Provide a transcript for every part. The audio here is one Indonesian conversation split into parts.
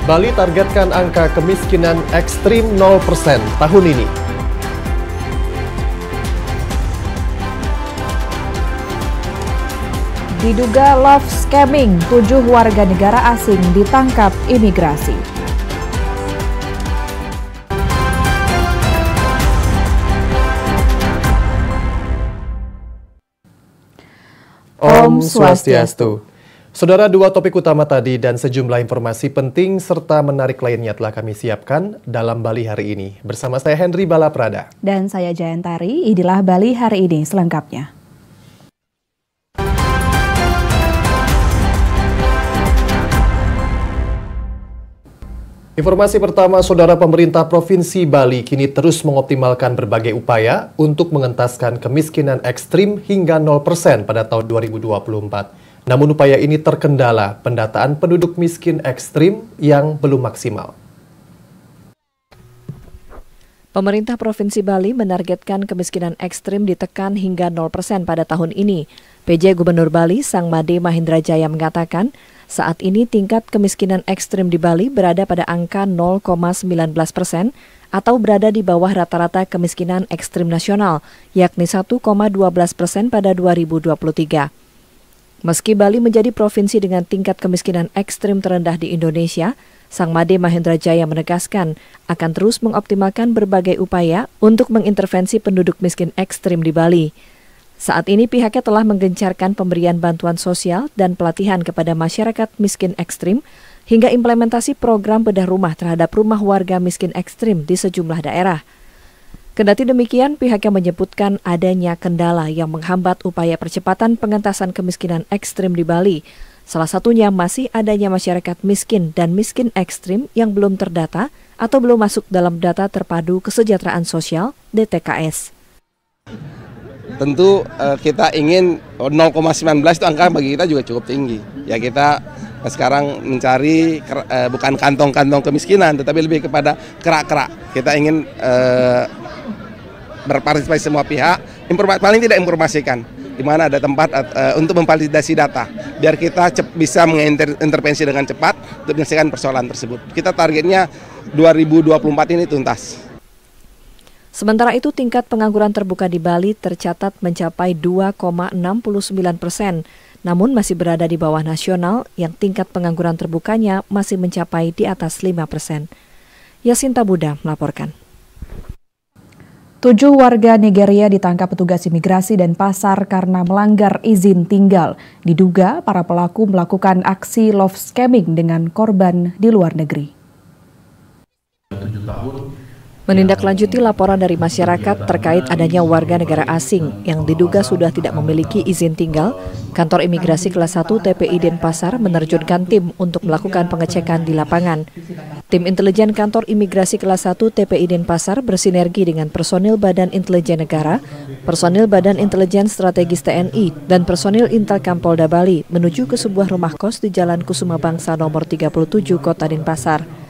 Bali targetkan angka kemiskinan ekstrim 0% tahun ini. Diduga love scamming, 7 warga negara asing ditangkap imigrasi. Om Swastiastu. Saudara, dua topik utama tadi dan sejumlah informasi penting serta menarik lainnya telah kami siapkan dalam Bali hari ini. Bersama saya Henry Balaprada. Dan saya Jayantari, inilah Bali hari ini selengkapnya. Informasi pertama, Saudara, pemerintah Provinsi Bali kini terus mengoptimalkan berbagai upaya untuk mengentaskan kemiskinan ekstrim hingga 0% pada tahun 2024. Namun upaya ini terkendala pendataan penduduk miskin ekstrim yang belum maksimal. Pemerintah Provinsi Bali menargetkan kemiskinan ekstrim ditekan hingga 0% pada tahun ini. PJ Gubernur Bali, Sangmade Mahindra Jaya mengatakan, saat ini tingkat kemiskinan ekstrim di Bali berada pada angka 0,19% atau berada di bawah rata-rata kemiskinan ekstrim nasional, yakni 1,12% pada 2023. Meski Bali menjadi provinsi dengan tingkat kemiskinan ekstrim terendah di Indonesia, Sangmade Mahindra Jaya menegaskan akan terus mengoptimalkan berbagai upaya untuk mengintervensi penduduk miskin ekstrim di Bali. Saat ini pihaknya telah menggencarkan pemberian bantuan sosial dan pelatihan kepada masyarakat miskin ekstrim hingga implementasi program bedah rumah terhadap rumah warga miskin ekstrim di sejumlah daerah. Kendati demikian, pihaknya menyebutkan adanya kendala yang menghambat upaya percepatan pengentasan kemiskinan ekstrim di Bali. Salah satunya masih adanya masyarakat miskin dan miskin ekstrim yang belum terdata atau belum masuk dalam data terpadu kesejahteraan sosial (DTKS). Tentu kita ingin 0,19 itu angka bagi kita juga cukup tinggi. Ya, kita sekarang mencari bukan kantong-kantong kemiskinan, tetapi lebih kepada kerak-kerak. Kita ingin berpartisipasi semua pihak, paling tidak informasikan di mana ada tempat untuk memvalidasi data, biar kita bisa mengintervensi dengan cepat untuk menyelesaikan persoalan tersebut. Kita targetnya 2024 ini tuntas. Sementara itu, tingkat pengangguran terbuka di Bali tercatat mencapai 2,69%, namun masih berada di bawah nasional yang tingkat pengangguran terbukanya masih mencapai di atas 5%. Yasinta Buddha melaporkan. 7 warga Nigeria ditangkap petugas imigrasi dan pasar karena melanggar izin tinggal. Diduga para pelaku melakukan aksi love scamming dengan korban di luar negeri. Menindaklanjuti laporan dari masyarakat terkait adanya warga negara asing yang diduga sudah tidak memiliki izin tinggal, Kantor Imigrasi Kelas 1 TPI Denpasar menerjunkan tim untuk melakukan pengecekan di lapangan. Tim intelijen Kantor Imigrasi Kelas 1 TPI Denpasar bersinergi dengan personil Badan Intelijen Negara, personil Badan Intelijen Strategis TNI, dan personil Intelkam Polda Bali menuju ke sebuah rumah kos di Jalan Kusuma Bangsa nomor 37 Kota Denpasar.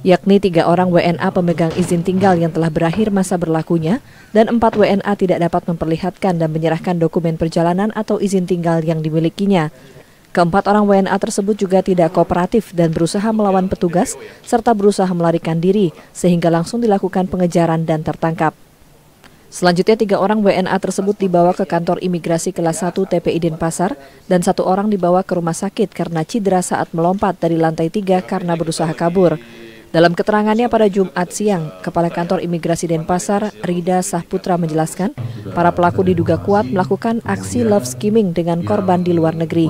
Yakni 3 orang WNA pemegang izin tinggal yang telah berakhir masa berlakunya dan 4 WNA tidak dapat memperlihatkan dan menyerahkan dokumen perjalanan atau izin tinggal yang dimilikinya. Keempat orang WNA tersebut juga tidak kooperatif dan berusaha melawan petugas serta berusaha melarikan diri sehingga langsung dilakukan pengejaran dan tertangkap. Selanjutnya 3 orang WNA tersebut dibawa ke kantor imigrasi kelas 1 TPI Denpasar dan 1 orang dibawa ke rumah sakit karena cedera saat melompat dari lantai 3 karena berusaha kabur. Dalam keterangannya pada Jumat siang, Kepala Kantor Imigrasi Denpasar, Rida Sahputra menjelaskan, para pelaku diduga kuat melakukan aksi love scamming dengan korban di luar negeri.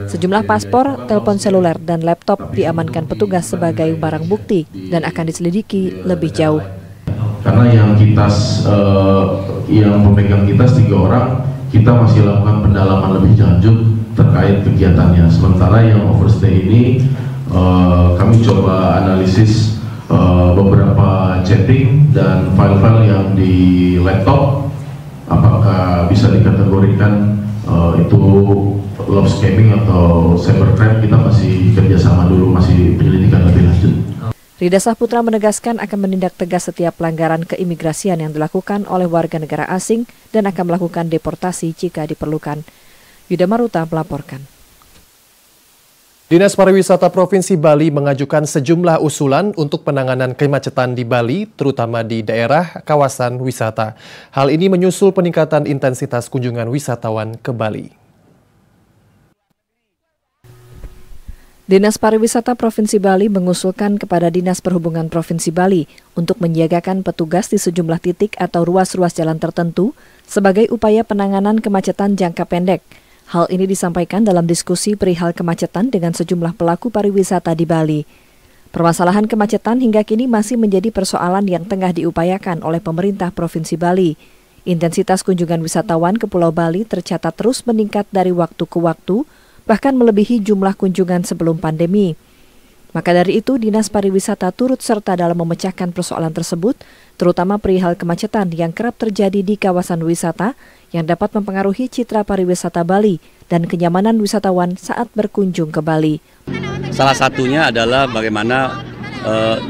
Sejumlah paspor, telepon seluler, dan laptop diamankan petugas sebagai barang bukti dan akan diselidiki lebih jauh. Karena yang pemegang kitas 3 orang, kita masih lakukan pendalaman lebih lanjut terkait kegiatannya. Sementara yang overstay ini kami coba analisis beberapa chatting dan file-file yang di laptop, apakah bisa dikategorikan itu love scamming atau cybercrime. Kita masih kerjasama dulu, masih penyelidikan lebih lanjut. Rida Sahputra menegaskan akan menindak tegas setiap pelanggaran keimigrasian yang dilakukan oleh warga negara asing dan akan melakukan deportasi jika diperlukan. Yuda Maruta melaporkan. Dinas Pariwisata Provinsi Bali mengajukan sejumlah usulan untuk penanganan kemacetan di Bali, terutama di daerah kawasan wisata. Hal ini menyusul peningkatan intensitas kunjungan wisatawan ke Bali. Dinas Pariwisata Provinsi Bali mengusulkan kepada Dinas Perhubungan Provinsi Bali untuk menyiagakan petugas di sejumlah titik atau ruas-ruas jalan tertentu sebagai upaya penanganan kemacetan jangka pendek. Hal ini disampaikan dalam diskusi perihal kemacetan dengan sejumlah pelaku pariwisata di Bali. Permasalahan kemacetan hingga kini masih menjadi persoalan yang tengah diupayakan oleh pemerintah Provinsi Bali. Intensitas kunjungan wisatawan ke Pulau Bali tercatat terus meningkat dari waktu ke waktu, bahkan melebihi jumlah kunjungan sebelum pandemi. Maka dari itu, Dinas Pariwisata turut serta dalam memecahkan persoalan tersebut, terutama perihal kemacetan yang kerap terjadi di kawasan wisata yang dapat mempengaruhi citra pariwisata Bali dan kenyamanan wisatawan saat berkunjung ke Bali. Salah satunya adalah bagaimana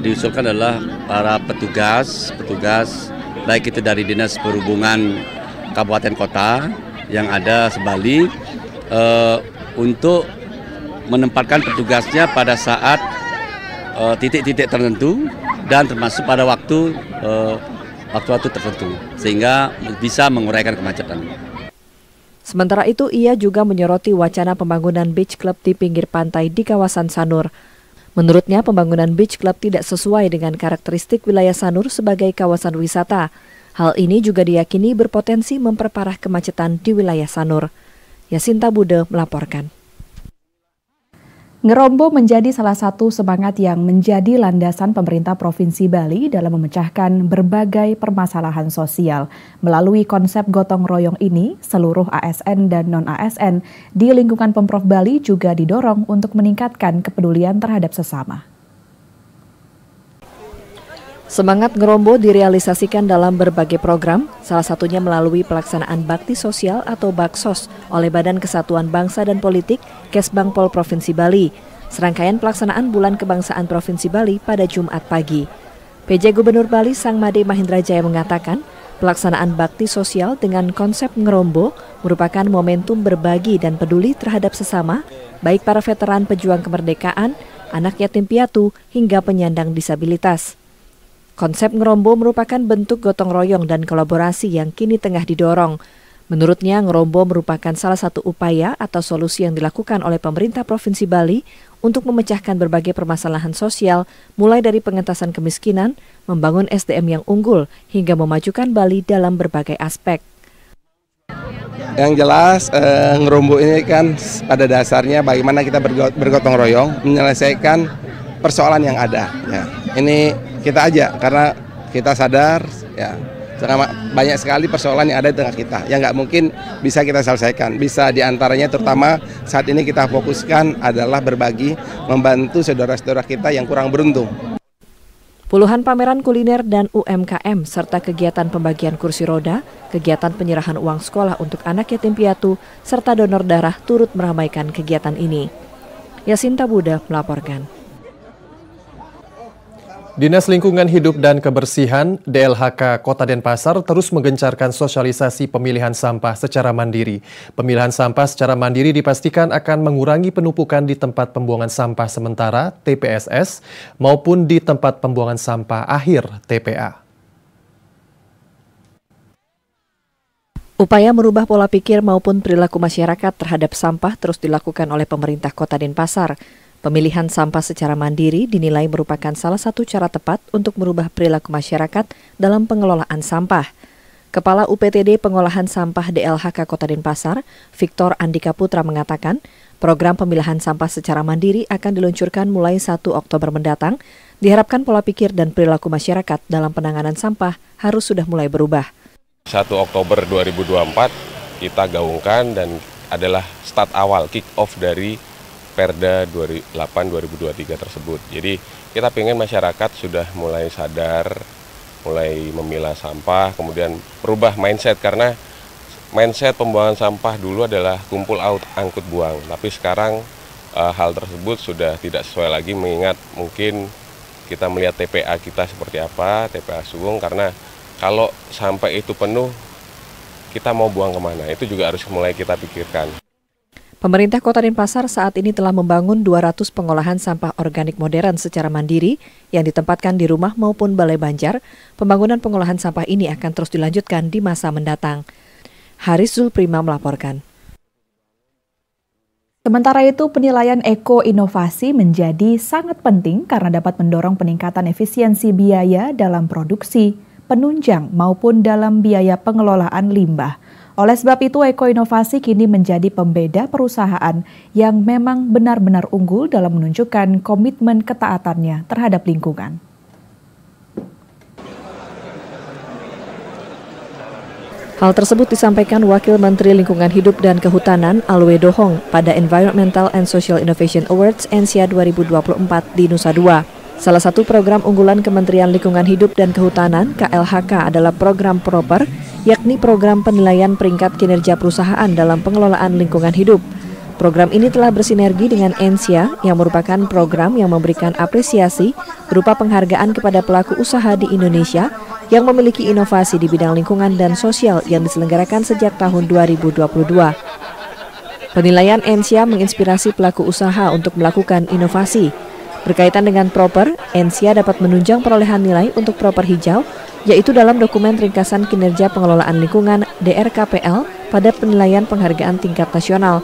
diusulkan adalah para petugas baik itu dari Dinas Perhubungan Kabupaten Kota yang ada di Bali untuk menempatkan petugasnya pada saat titik-titik tertentu dan termasuk pada waktu tertentu sehingga bisa menguraikan kemacetan. Sementara itu, ia juga menyoroti wacana pembangunan beach club di pinggir pantai di kawasan Sanur. Menurutnya, pembangunan beach club tidak sesuai dengan karakteristik wilayah Sanur sebagai kawasan wisata. Hal ini juga diyakini berpotensi memperparah kemacetan di wilayah Sanur. Yasinta Bude melaporkan. Ngerombo menjadi salah satu semangat yang menjadi landasan pemerintah Provinsi Bali dalam memecahkan berbagai permasalahan sosial. Melalui konsep gotong royong ini, seluruh ASN dan non-ASN di lingkungan Pemprov Bali juga didorong untuk meningkatkan kepedulian terhadap sesama. Semangat ngerombo direalisasikan dalam berbagai program, salah satunya melalui pelaksanaan bakti sosial atau Baksos oleh Badan Kesatuan Bangsa dan Politik Kesbangpol Provinsi Bali. Serangkaian pelaksanaan Bulan Kebangsaan Provinsi Bali pada Jumat pagi. PJ Gubernur Bali Sang Made Mahendra Jaya mengatakan, pelaksanaan bakti sosial dengan konsep ngerombo merupakan momentum berbagi dan peduli terhadap sesama, baik para veteran pejuang kemerdekaan, anak yatim piatu, hingga penyandang disabilitas. Konsep ngerombo merupakan bentuk gotong royong dan kolaborasi yang kini tengah didorong. Menurutnya, ngerombo merupakan salah satu upaya atau solusi yang dilakukan oleh pemerintah Provinsi Bali untuk memecahkan berbagai permasalahan sosial, mulai dari pengentasan kemiskinan, membangun SDM yang unggul, hingga memajukan Bali dalam berbagai aspek. Yang jelas, ngerombo ini kan pada dasarnya bagaimana kita bergotong royong menyelesaikan persoalan yang ada. Ya, ini kita aja karena kita sadar ya banyak sekali persoalan yang ada di tengah kita yang nggak mungkin bisa kita selesaikan. Bisa diantaranya terutama saat ini kita fokuskan adalah berbagi, membantu saudara-saudara kita yang kurang beruntung. Puluhan pameran kuliner dan UMKM serta kegiatan pembagian kursi roda, kegiatan penyerahan uang sekolah untuk anak yatim piatu, serta donor darah turut meramaikan kegiatan ini. Yasinta Bude melaporkan. Dinas Lingkungan Hidup dan Kebersihan DLHK Kota Denpasar terus menggencarkan sosialisasi pemilihan sampah secara mandiri. Pemilihan sampah secara mandiri dipastikan akan mengurangi penumpukan di tempat pembuangan sampah sementara TPSS maupun di tempat pembuangan sampah akhir TPA. Upaya merubah pola pikir maupun perilaku masyarakat terhadap sampah terus dilakukan oleh pemerintah Kota Denpasar. Pemilihan sampah secara mandiri dinilai merupakan salah satu cara tepat untuk merubah perilaku masyarakat dalam pengelolaan sampah. Kepala UPTD Pengolahan Sampah DLHK Kota Denpasar, Victor Andika Putra mengatakan, program pemilihan sampah secara mandiri akan diluncurkan mulai 1 Oktober mendatang. Diharapkan pola pikir dan perilaku masyarakat dalam penanganan sampah harus sudah mulai berubah. 1 Oktober 2024 kita gaungkan dan adalah start awal, kick off dari Perda 28/2023 tersebut. Jadi kita pengen masyarakat sudah mulai sadar, mulai memilah sampah, kemudian merubah mindset karena mindset pembuangan sampah dulu adalah kumpul angkut buang. Tapi sekarang hal tersebut sudah tidak sesuai lagi mengingat mungkin kita melihat TPA kita seperti apa, TPA Sugeng, karena kalau sampai itu penuh kita mau buang kemana, itu juga harus mulai kita pikirkan. Pemerintah Kota Denpasar saat ini telah membangun 200 pengolahan sampah organik modern secara mandiri yang ditempatkan di rumah maupun balai banjar. Pembangunan pengolahan sampah ini akan terus dilanjutkan di masa mendatang. Haris Zulprima melaporkan. Sementara itu, penilaian eko-inovasi menjadi sangat penting karena dapat mendorong peningkatan efisiensi biaya dalam produksi, penunjang maupun dalam biaya pengelolaan limbah. Oleh sebab itu, eko-inovasi kini menjadi pembeda perusahaan yang memang benar-benar unggul dalam menunjukkan komitmen ketaatannya terhadap lingkungan. Hal tersebut disampaikan Wakil Menteri Lingkungan Hidup dan Kehutanan Alwe Dohong pada Environmental and Social Innovation Awards ENSIA 2024 di Nusa Dua. Salah satu program unggulan Kementerian Lingkungan Hidup dan Kehutanan KLHK adalah program PROPER, yakni program penilaian peringkat kinerja perusahaan dalam pengelolaan lingkungan hidup. Program ini telah bersinergi dengan ENSIA yang merupakan program yang memberikan apresiasi berupa penghargaan kepada pelaku usaha di Indonesia yang memiliki inovasi di bidang lingkungan dan sosial yang diselenggarakan sejak tahun 2022. Penilaian ENSIA menginspirasi pelaku usaha untuk melakukan inovasi. Berkaitan dengan PROPER, ENSIA dapat menunjang perolehan nilai untuk PROPER hijau, yaitu dalam dokumen ringkasan kinerja pengelolaan lingkungan DRKPL pada penilaian penghargaan tingkat nasional.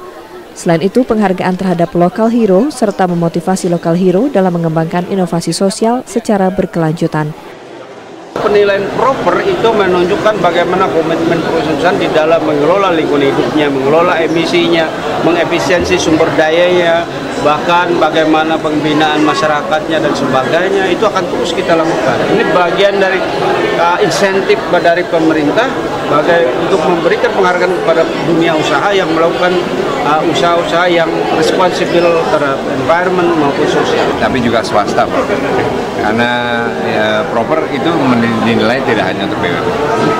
Selain itu, penghargaan terhadap Local Hero serta memotivasi Local Hero dalam mengembangkan inovasi sosial secara berkelanjutan. Penilaian PROPER itu menunjukkan bagaimana komitmen perusahaan di dalam mengelola lingkungan hidupnya, mengelola emisinya, mengefisiensi sumber dayanya, bahkan bagaimana pembinaan masyarakatnya dan sebagainya, itu akan terus kita lakukan. Ini bagian dari insentif dari pemerintah untuk memberikan penghargaan kepada dunia usaha yang melakukan usaha-usaha yang responsibel terhadap environment maupun sosial. Tapi juga swasta, Pak. Karena ya, PROPER itu dinilai tidak hanya untuk BUMN.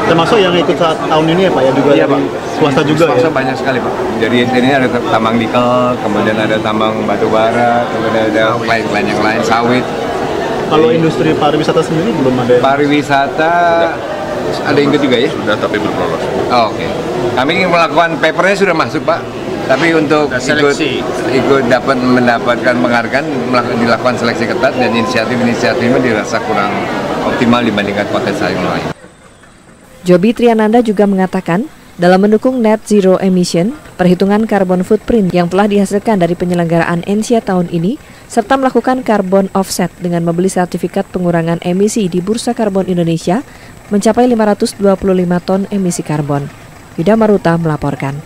Termasuk yang ikut saat tahun ini ya Pak, ya juga iya, Pak. Swasta juga swasta ya? Banyak sekali Pak. Jadi ini ada tambang nikel, kemudian ada tambang batu bara, kemudian ada klien-klien yang lain, sawit. Kalau industri pariwisata sendiri belum ada? Pariwisata ada yang ikut juga ya? Sudah, tapi belum lolos. Oh, oke. Kami ingin melakukan papernya sudah masuk Pak. Tapi untuk ikut mendapatkan penghargaan dilakukan seleksi ketat dan inisiatif-inisiatifnya dirasa kurang optimal dibandingkan potensi yang lain. Joby Triananda juga mengatakan, dalam mendukung net zero emission, perhitungan carbon footprint yang telah dihasilkan dari penyelenggaraan ENSIA tahun ini, serta melakukan carbon offset dengan membeli sertifikat pengurangan emisi di Bursa Karbon Indonesia mencapai 525 ton emisi karbon. Yuda Maruta melaporkan.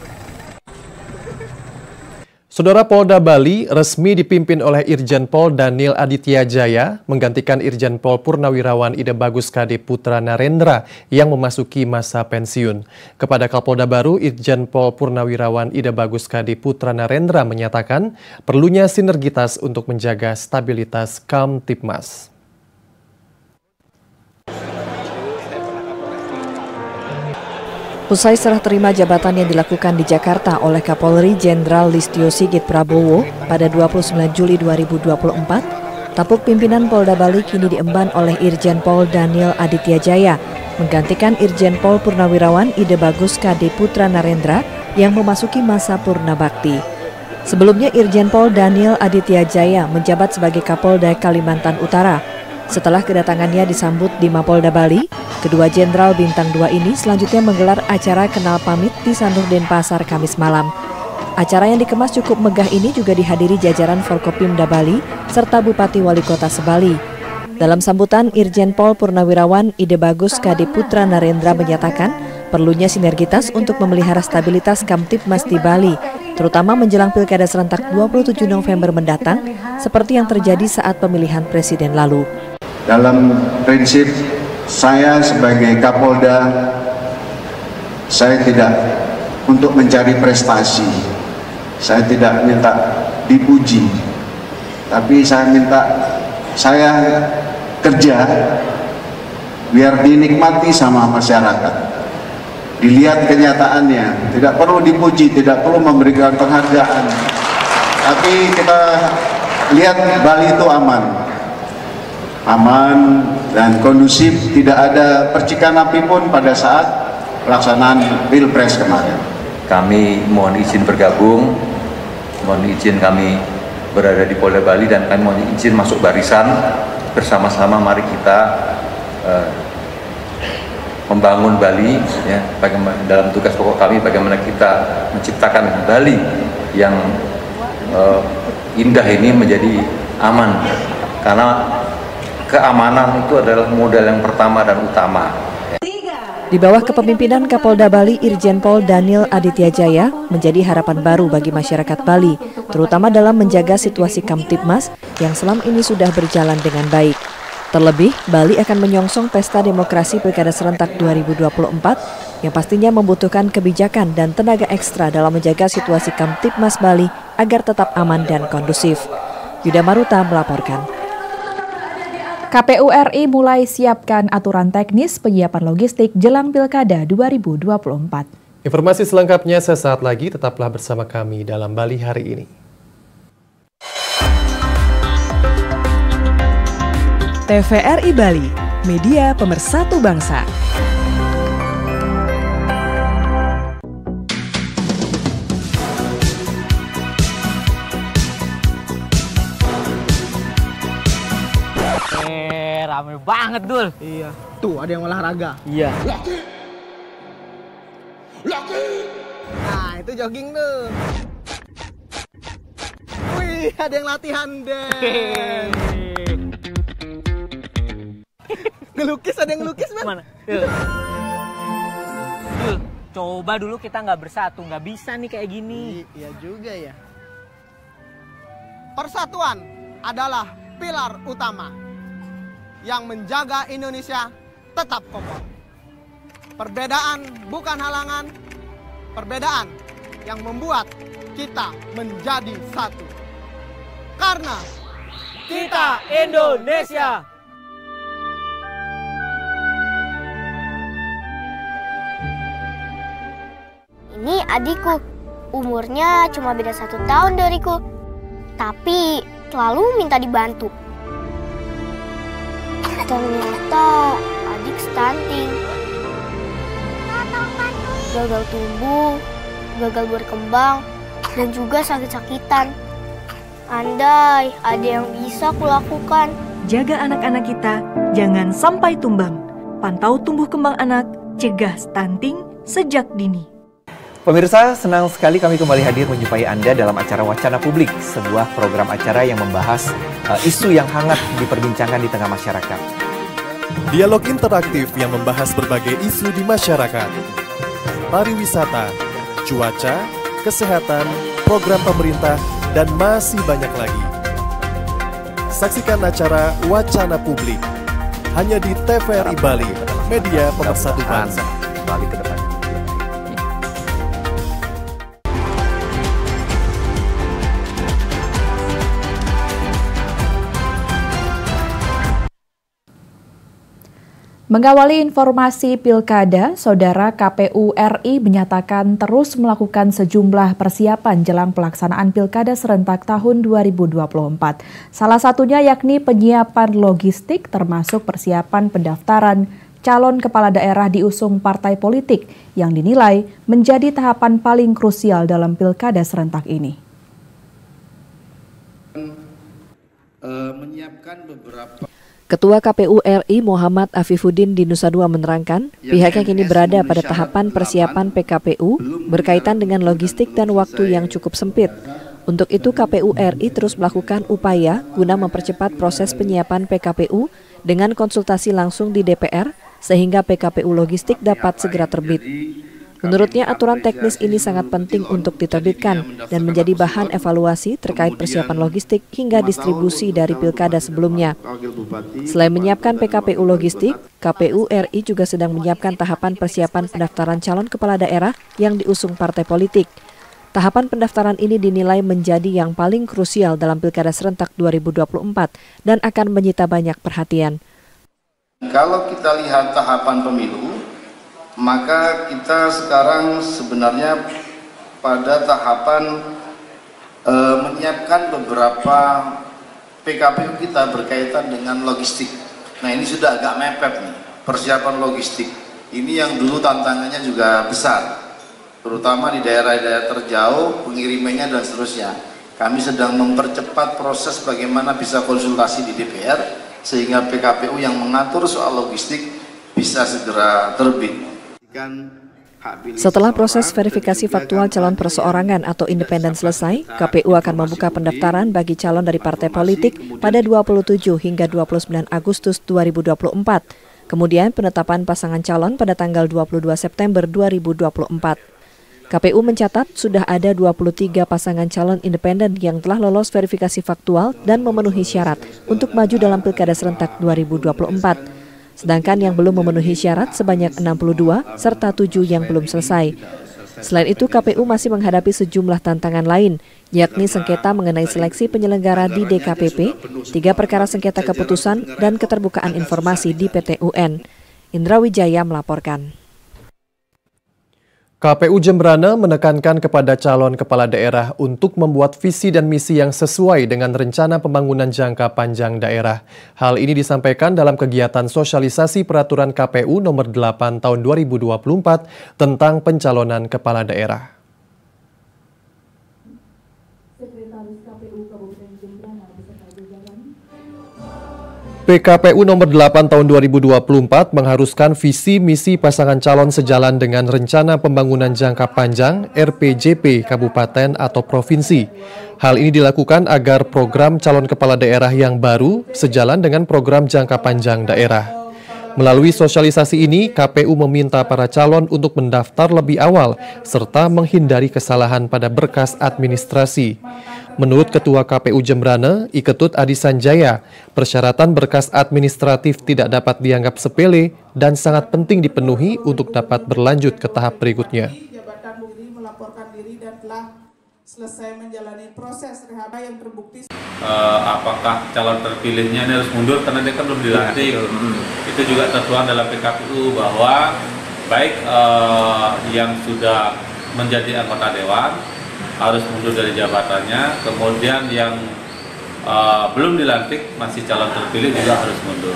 Saudara, Polda Bali resmi dipimpin oleh Irjen Pol Daniel Aditya Jaya menggantikan Irjen Pol Purnawirawan Ida Bagus KD Putra Narendra yang memasuki masa pensiun. Kepada Kapolda baru, Irjen Pol Purnawirawan Ida Bagus KD Putra Narendra menyatakan perlunya sinergitas untuk menjaga stabilitas Kamtibmas. Usai serah terima jabatan yang dilakukan di Jakarta oleh Kapolri Jenderal Listio Sigit Prabowo pada 29 Juli 2024, tampuk pimpinan Polda Bali kini diemban oleh Irjen Pol Daniel Aditya Jaya, menggantikan Irjen Pol Purnawirawan Ida Bagus KD Putra Narendra yang memasuki masa purna bakti. Sebelumnya Irjen Pol Daniel Aditya Jaya menjabat sebagai Kapolda Kalimantan Utara. Setelah kedatangannya disambut di Mapolda Bali, kedua Jenderal Bintang 2 ini selanjutnya menggelar acara kenal pamit di Sanur Denpasar Kamis malam. Acara yang dikemas cukup megah ini juga dihadiri jajaran Forkopimda Bali serta Bupati Wali Kota Sebali. Dalam sambutan, Irjen Pol Purnawirawan Ida Bagus KD Putra Narendra menyatakan perlunya sinergitas untuk memelihara stabilitas Kamtibmas di Bali, terutama menjelang Pilkada serentak 27 November mendatang, seperti yang terjadi saat pemilihan presiden lalu. Dalam prinsip saya sebagai Kapolda, saya tidak untuk mencari prestasi, saya tidak minta dipuji, tapi saya minta saya kerja biar dinikmati sama masyarakat, dilihat kenyataannya, tidak perlu dipuji, tidak perlu memberikan penghargaan, tapi kita lihat Bali itu aman dan kondusif, tidak ada percikan api pun pada saat pelaksanaan Pilpres kemarin. Kami mohon izin bergabung Mohon izin kami berada di Polda Bali dan kami mohon izin masuk barisan bersama-sama. Mari kita membangun Bali, ya, bagaimana dalam tugas pokok kami bagaimana kita menciptakan Bali yang indah ini menjadi aman, karena keamanan itu adalah modal yang pertama dan utama. Di bawah kepemimpinan Kapolda Bali Irjen Pol Daniel Aditya Jaya menjadi harapan baru bagi masyarakat Bali, terutama dalam menjaga situasi Kamtibmas yang selama ini sudah berjalan dengan baik. Terlebih, Bali akan menyongsong Pesta Demokrasi Pilkada Serentak 2024 yang pastinya membutuhkan kebijakan dan tenaga ekstra dalam menjaga situasi Kamtibmas Bali agar tetap aman dan kondusif. Yuda Maruta melaporkan. KPU RI mulai siapkan aturan teknis penyiapan logistik jelang Pilkada 2024. Informasi selengkapnya sesaat lagi, tetaplah bersama kami dalam Bali hari ini. TVRI Bali, media pemersatu bangsa. Rame banget, Dul. Iya. Tuh, ada yang olahraga. Iya. Nah, itu jogging tuh. Wih, ada yang latihan deh. Ngelukis, ada yang ngelukis, Man. Mana? Dul, coba dulu kita nggak bersatu. Nggak bisa nih kayak gini. Iya juga ya. Persatuan adalah pilar utama yang menjaga Indonesia tetap kokoh. Perbedaan bukan halangan, perbedaan yang membuat kita menjadi satu. Karena kita Indonesia. Ini adikku, umurnya cuma beda 1 tahun dariku, tapi selalu minta dibantu. Ternyata adik stunting, gagal tumbuh, gagal berkembang, dan juga sakit-sakitan. Andai ada yang bisa kulakukan. Jaga anak-anak kita, jangan sampai tumbang. Pantau tumbuh kembang anak, cegah stunting sejak dini. Pemirsa, senang sekali kami kembali hadir menjumpai Anda dalam acara Wacana Publik, sebuah program acara yang membahas isu yang hangat diperbincangkan di tengah masyarakat. Dialog interaktif yang membahas berbagai isu di masyarakat, pariwisata, cuaca, kesehatan, program pemerintah, dan masih banyak lagi. Saksikan acara Wacana Publik hanya di TVRI Bali, media pemersatu bangsa. Bali ke depan. Mengawali informasi Pilkada, Saudara, KPU RI menyatakan terus melakukan sejumlah persiapan jelang pelaksanaan Pilkada Serentak tahun 2024. Salah satunya yakni penyiapan logistik termasuk persiapan pendaftaran calon kepala daerah diusung partai politik yang dinilai menjadi tahapan paling krusial dalam Pilkada Serentak ini. Menyiapkan beberapa Ketua KPU RI Muhammad Afifuddin di Nusa Dua menerangkan, pihaknya kini berada pada tahapan persiapan PKPU berkaitan dengan logistik dan waktu yang cukup sempit. Untuk itu KPU RI terus melakukan upaya guna mempercepat proses penyiapan PKPU dengan konsultasi langsung di DPR sehingga PKPU logistik dapat segera terbit. Menurutnya aturan teknis ini sangat penting untuk diterbitkan dan menjadi bahan evaluasi terkait persiapan logistik hingga distribusi dari pilkada sebelumnya. Selain menyiapkan PKPU logistik, KPU RI juga sedang menyiapkan tahapan persiapan pendaftaran calon kepala daerah yang diusung partai politik. Tahapan pendaftaran ini dinilai menjadi yang paling krusial dalam Pilkada Serentak 2024 dan akan menyita banyak perhatian. Kalau kita lihat tahapan pemilu, maka kita sekarang sebenarnya pada tahapan menyiapkan beberapa PKPU kita berkaitan dengan logistik. Nah, ini sudah agak mepet nih, persiapan logistik. Ini yang dulu tantangannya juga besar. terutama di daerah-daerah terjauh, pengirimannya dan seterusnya. Kami sedang mempercepat proses bagaimana bisa konsultasi di DPR, sehingga PKPU yang mengatur soal logistik bisa segera terbit. Setelah proses verifikasi faktual calon perseorangan atau independen selesai, KPU akan membuka pendaftaran bagi calon dari partai politik pada 27 hingga 29 Agustus 2024. Kemudian penetapan pasangan calon pada tanggal 22 September 2024. KPU mencatat sudah ada 23 pasangan calon independen yang telah lolos verifikasi faktual dan memenuhi syarat untuk maju dalam Pilkada Serentak 2024. Sedangkan yang belum memenuhi syarat sebanyak 62 serta 7 yang belum selesai. Selain itu, KPU masih menghadapi sejumlah tantangan lain, yakni sengketa mengenai seleksi penyelenggara di DKPP, 3 perkara sengketa keputusan, dan keterbukaan informasi di PT UN. Indra Wijaya melaporkan. KPU Jembrana menekankan kepada calon kepala daerah untuk membuat visi dan misi yang sesuai dengan rencana pembangunan jangka panjang daerah. Hal ini disampaikan dalam kegiatan sosialisasi peraturan KPU nomor 8 tahun 2024 tentang pencalonan kepala daerah. PKPU nomor 8 tahun 2024 mengharuskan visi misi pasangan calon sejalan dengan rencana pembangunan jangka panjang RPJP Kabupaten atau Provinsi. Hal ini dilakukan agar program calon kepala daerah yang baru sejalan dengan program jangka panjang daerah. Melalui sosialisasi ini, KPU meminta para calon untuk mendaftar lebih awal serta menghindari kesalahan pada berkas administrasi. Menurut Ketua KPU Jembrana, Iketut Adi Sanjaya, persyaratan berkas administratif tidak dapat dianggap sepele dan sangat penting dipenuhi untuk dapat berlanjut ke tahap berikutnya. Jabatan diri melaporkan diri dan telah selesai menjalani proses rehab yang terbukti. Apakah calon terpilihnya ini harus mundur karena dia kan belum dilantik? Itu juga tertuang dalam PKPU bahwa baik yang sudah menjadi anggota dewan harus mundur dari jabatannya, kemudian yang belum dilantik masih calon terpilih juga harus mundur.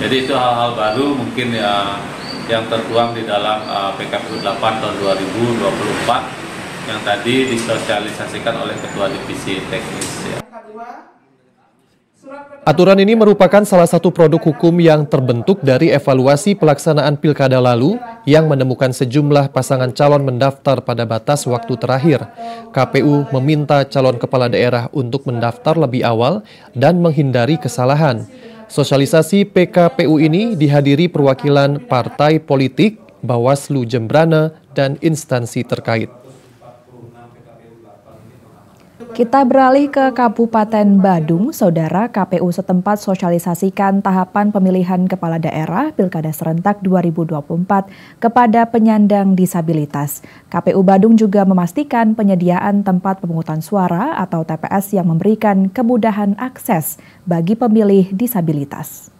Jadi itu hal-hal baru mungkin ya yang tertuang di dalam PKPU 8 tahun 2024 yang tadi disosialisasikan oleh Ketua Divisi Teknis. Ya. Aturan ini merupakan salah satu produk hukum yang terbentuk dari evaluasi pelaksanaan pilkada lalu yang menemukan sejumlah pasangan calon mendaftar pada batas waktu terakhir. KPU meminta calon kepala daerah untuk mendaftar lebih awal dan menghindari kesalahan. Sosialisasi PKPU ini dihadiri perwakilan partai politik, Bawaslu Jembrana, dan instansi terkait. Kita beralih ke Kabupaten Badung, Saudara. KPU setempat sosialisasikan tahapan pemilihan kepala daerah Pilkada Serentak 2024 kepada penyandang disabilitas. KPU Badung juga memastikan penyediaan tempat pemungutan suara atau TPS yang memberikan kemudahan akses bagi pemilih disabilitas.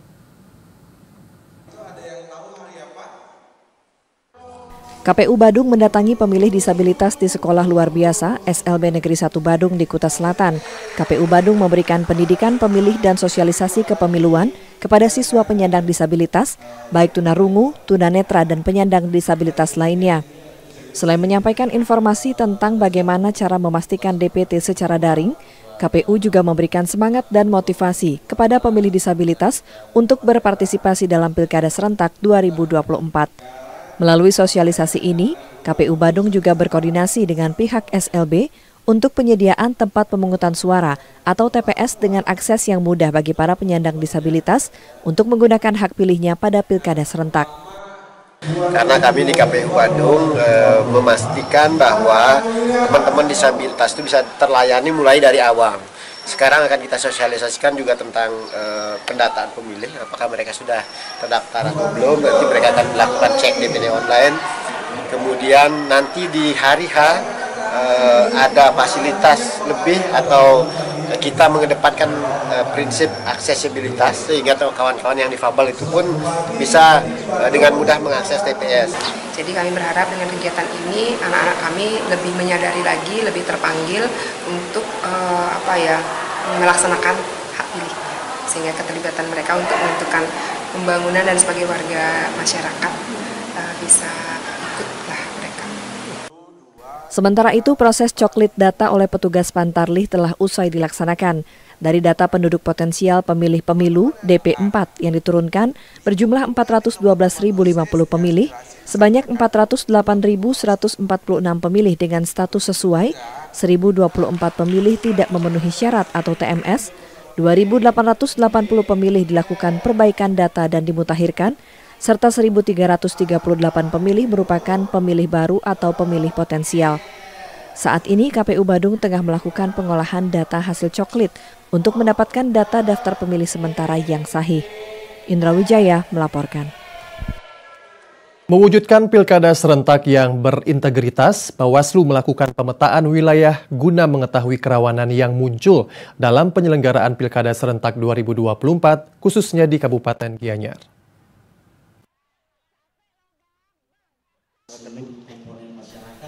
KPU Badung mendatangi pemilih disabilitas di Sekolah Luar Biasa SLB Negeri 1 Badung di Kuta Selatan. KPU Badung memberikan pendidikan pemilih dan sosialisasi kepemiluan kepada siswa penyandang disabilitas, baik tunarungu, tunanetra, dan penyandang disabilitas lainnya. Selain menyampaikan informasi tentang bagaimana cara memastikan DPT secara daring, KPU juga memberikan semangat dan motivasi kepada pemilih disabilitas untuk berpartisipasi dalam Pilkada Serentak 2024. Melalui sosialisasi ini, KPU Badung juga berkoordinasi dengan pihak SLB untuk penyediaan tempat pemungutan suara atau TPS dengan akses yang mudah bagi para penyandang disabilitas untuk menggunakan hak pilihnya pada Pilkada Serentak. Karena kami di KPU Badung memastikan bahwa teman-teman disabilitas itu bisa terlayani mulai dari awal. Sekarang akan kita sosialisasikan juga tentang pendataan pemilih, apakah mereka sudah terdaftar atau belum. Nanti mereka akan melakukan cek DPT online. Kemudian nanti di hari H ada fasilitas lebih atau kita mengedepankan prinsip aksesibilitas sehingga kawan-kawan yang difabel itu pun bisa dengan mudah mengakses TPS. Jadi kami berharap dengan kegiatan ini anak-anak kami lebih menyadari lagi, lebih terpanggil untuk melaksanakan hak pilih, sehingga keterlibatan mereka untuk menentukan pembangunan dan sebagai warga masyarakat bisa ikutlah mereka. Sementara itu, proses coklit data oleh petugas Pantarlih telah usai dilaksanakan. Dari data penduduk potensial pemilih pemilu DP4 yang diturunkan berjumlah 412.050 pemilih, sebanyak 408.146 pemilih dengan status sesuai, 1.024 pemilih tidak memenuhi syarat atau TMS, 2.880 pemilih dilakukan perbaikan data dan dimutakhirkan, serta 1.338 pemilih merupakan pemilih baru atau pemilih potensial. Saat ini KPU Badung tengah melakukan pengolahan data hasil coklit untuk mendapatkan data daftar pemilih sementara yang sahih. Indra Wijaya melaporkan. Mewujudkan pilkada serentak yang berintegritas, Bawaslu melakukan pemetaan wilayah guna mengetahui kerawanan yang muncul dalam penyelenggaraan pilkada serentak 2024, khususnya di Kabupaten Gianyar.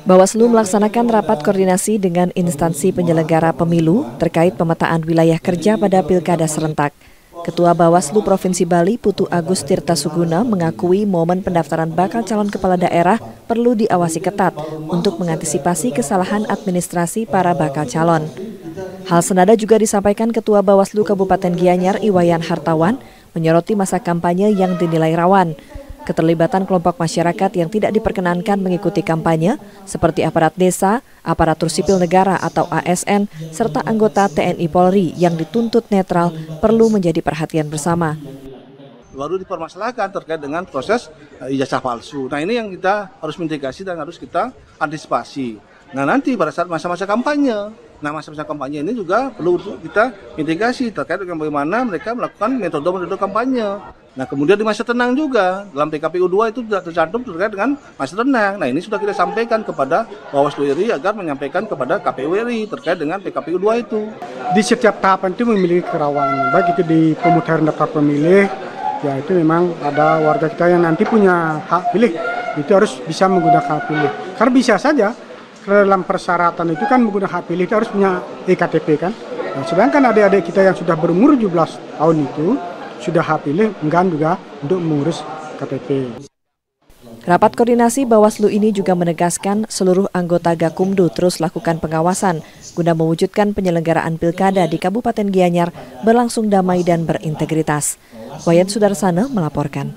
Bawaslu melaksanakan rapat koordinasi dengan instansi penyelenggara pemilu terkait pemetaan wilayah kerja pada pilkada serentak. Ketua Bawaslu Provinsi Bali, Putu Agus Tirta Suguna, mengakui momen pendaftaran bakal calon kepala daerah perlu diawasi ketat untuk mengantisipasi kesalahan administrasi para bakal calon. Hal senada juga disampaikan Ketua Bawaslu Kabupaten Gianyar, Iwayan Hartawan, menyoroti masa kampanye yang dinilai rawan. Keterlibatan kelompok masyarakat yang tidak diperkenankan mengikuti kampanye, seperti aparat desa, aparatur sipil negara atau ASN, serta anggota TNI Polri yang dituntut netral perlu menjadi perhatian bersama. Baru dipermasalahkan terkait dengan proses ijazah palsu. Nah, ini yang kita harus mitigasi dan harus kita antisipasi. Nah, nanti pada saat masa-masa kampanye, masa-masa kampanye ini juga perlu kita mitigasi terkait dengan bagaimana mereka melakukan metode kampanye. Nah, kemudian di masa tenang juga, dalam PKPU 2 itu sudah tercantum terkait dengan masa tenang. Nah, ini sudah kita sampaikan kepada Bawaslu RI agar menyampaikan kepada KPU RI terkait dengan PKPU 2 itu. Di setiap tahapan itu memiliki kerawanan, baik itu di pemutahiran daftar pemilih, ya itu memang ada warga kita yang nanti punya hak pilih, itu harus bisa menggunakan hak pilih. Karena bisa saja, dalam persyaratan itu kan menggunakan hak pilih itu harus punya EKTP kan. Nah, sedangkan adik-adik kita yang sudah berumur 17 tahun itu, sudah hak pilih, enggan juga untuk mengurus KTP. Rapat koordinasi Bawaslu ini juga menegaskan seluruh anggota Gakumdu terus lakukan pengawasan guna mewujudkan penyelenggaraan pilkada di Kabupaten Gianyar berlangsung damai dan berintegritas. Wayan Sudarsana melaporkan.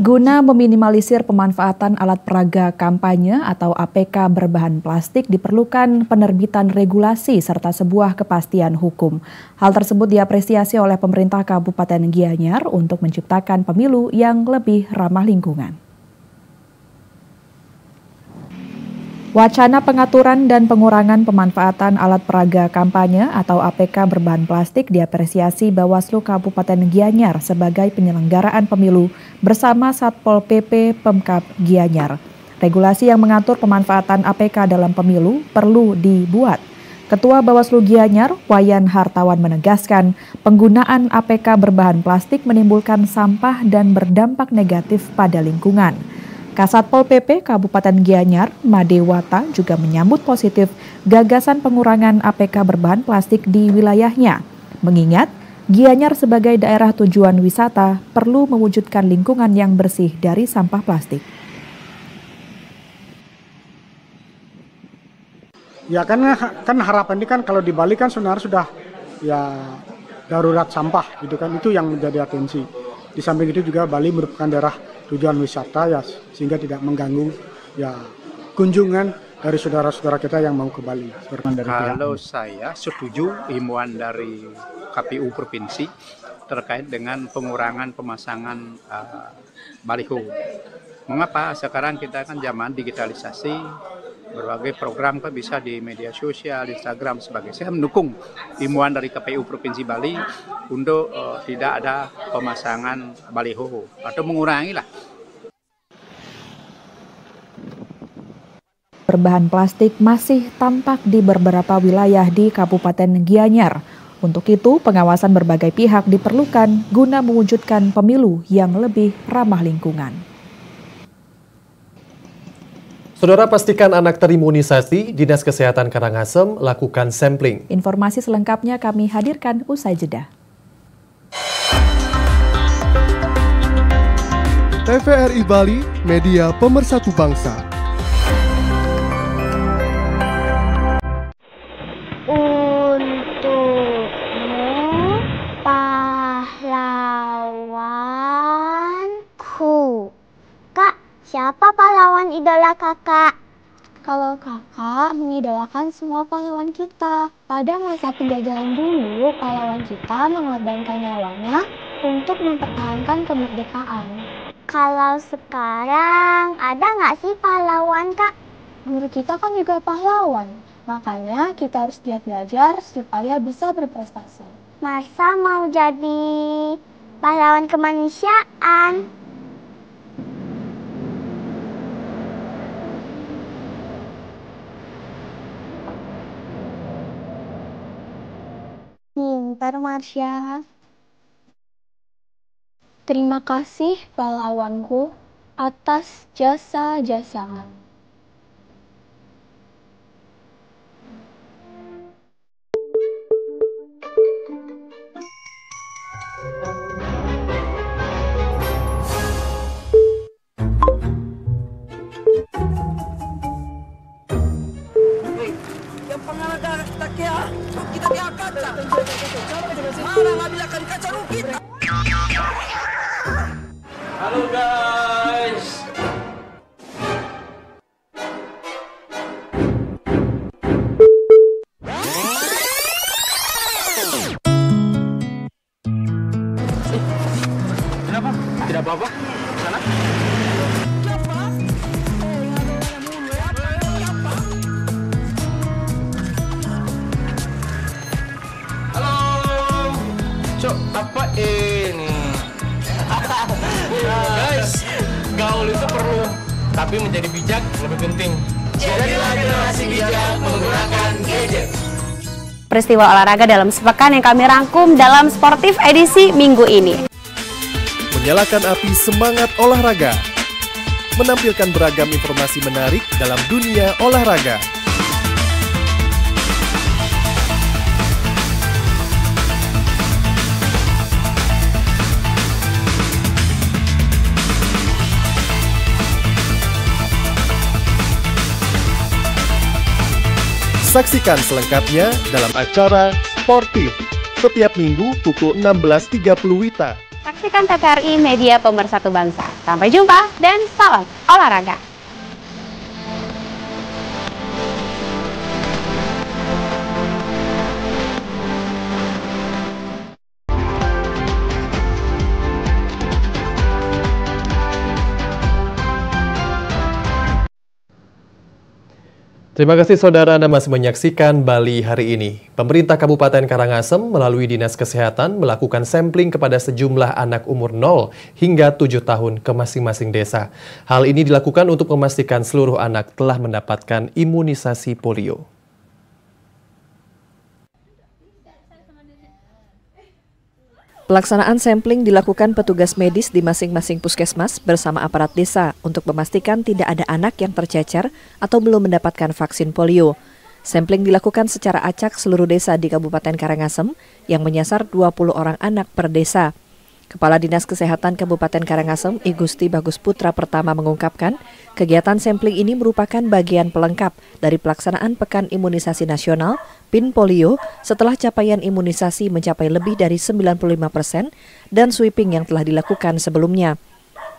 Guna meminimalisir pemanfaatan alat peraga kampanye atau APK berbahan plastik diperlukan penerbitan regulasi serta sebuah kepastian hukum. Hal tersebut diapresiasi oleh pemerintah Kabupaten Gianyar untuk menciptakan pemilu yang lebih ramah lingkungan. Wacana pengaturan dan pengurangan pemanfaatan alat peraga kampanye atau APK berbahan plastik diapresiasi Bawaslu Kabupaten Gianyar sebagai penyelenggaraan pemilu bersama Satpol PP Pemkab Gianyar. Regulasi yang mengatur pemanfaatan APK dalam pemilu perlu dibuat. Ketua Bawaslu Gianyar, Wayan Hartawan menegaskan penggunaan APK berbahan plastik menimbulkan sampah dan berdampak negatif pada lingkungan. Kasatpol PP Kabupaten Gianyar, Madewata juga menyambut positif gagasan pengurangan APK berbahan plastik di wilayahnya. Mengingat Gianyar sebagai daerah tujuan wisata perlu mewujudkan lingkungan yang bersih dari sampah plastik. Ya kan harapan ini kan kalau di Bali kan sebenarnya sudah ya darurat sampah gitu kan, itu yang menjadi atensi. Di samping itu juga Bali merupakan daerah tujuan wisata ya, sehingga tidak mengganggu ya kunjungan dari saudara-saudara kita yang mau ke Bali. Kalau saya setuju himbauan dari KPU Provinsi terkait dengan pengurangan pemasangan baliho. Mengapa? Sekarang kita kan zaman digitalisasi, berbagai program kan bisa di media sosial, Instagram sebagai. Saya mendukung himbauan dari KPU Provinsi Bali untuk tidak ada pemasangan baliho atau mengurangi lah. Berbahan plastik masih tampak di beberapa wilayah di Kabupaten Gianyar. Untuk itu, pengawasan berbagai pihak diperlukan guna mewujudkan pemilu yang lebih ramah lingkungan. Saudara, pastikan anak terimunisasi, Dinas Kesehatan Karangasem lakukan sampling. Informasi selengkapnya kami hadirkan usai jeda. TVRI Bali, media pemersatu bangsa. kakak. Kalau kakak mengidolakan semua pahlawan kita. Pada masa penjajahan dulu, pahlawan kita mengorbankan nyawanya untuk mempertahankan kemerdekaan. Kalau sekarang, ada nggak sih pahlawan, Kak? Guru kita kan juga pahlawan. Makanya kita harus giat belajar supaya bisa berprestasi. Masa mau jadi pahlawan kemanusiaan? Pintar, Marsha. Terima kasih pahlawanku atas jasa-jasamu. Yang pengarah kita kia, kita kia kaca. Mana ngambil akan kaca rukit. Halo guys. Kenapa? Tidak apa-apa. Sana. Cok, apa ini? Guys, gaul itu perlu, tapi menjadi bijak lebih penting. Jadilah generasi bijak menggunakan gadget. Peristiwa olahraga dalam sepekan yang kami rangkum dalam Sportif edisi minggu ini. Menyalakan api semangat olahraga. Menampilkan beragam informasi menarik dalam dunia olahraga. Saksikan selengkapnya dalam acara Sportif setiap minggu pukul 16.30 WITA. Saksikan TVRI Media Pemersatu Bangsa. Sampai jumpa dan salam olahraga. Terima kasih saudara Anda masih menyaksikan Bali hari ini. Pemerintah Kabupaten Karangasem melalui Dinas Kesehatan melakukan sampling kepada sejumlah anak umur 0 hingga 7 tahun ke masing-masing desa. Hal ini dilakukan untuk memastikan seluruh anak telah mendapatkan imunisasi polio. Pelaksanaan sampling dilakukan petugas medis di masing-masing puskesmas bersama aparat desa untuk memastikan tidak ada anak yang tercecer atau belum mendapatkan vaksin polio. Sampling dilakukan secara acak seluruh desa di Kabupaten Karangasem yang menyasar 20 orang anak per desa. Kepala Dinas Kesehatan Kabupaten Karangasem, I Gusti Bagus Putra Pertama mengungkapkan, kegiatan sampling ini merupakan bagian pelengkap dari pelaksanaan Pekan Imunisasi Nasional PIN Polio setelah capaian imunisasi mencapai lebih dari 95% dan sweeping yang telah dilakukan sebelumnya.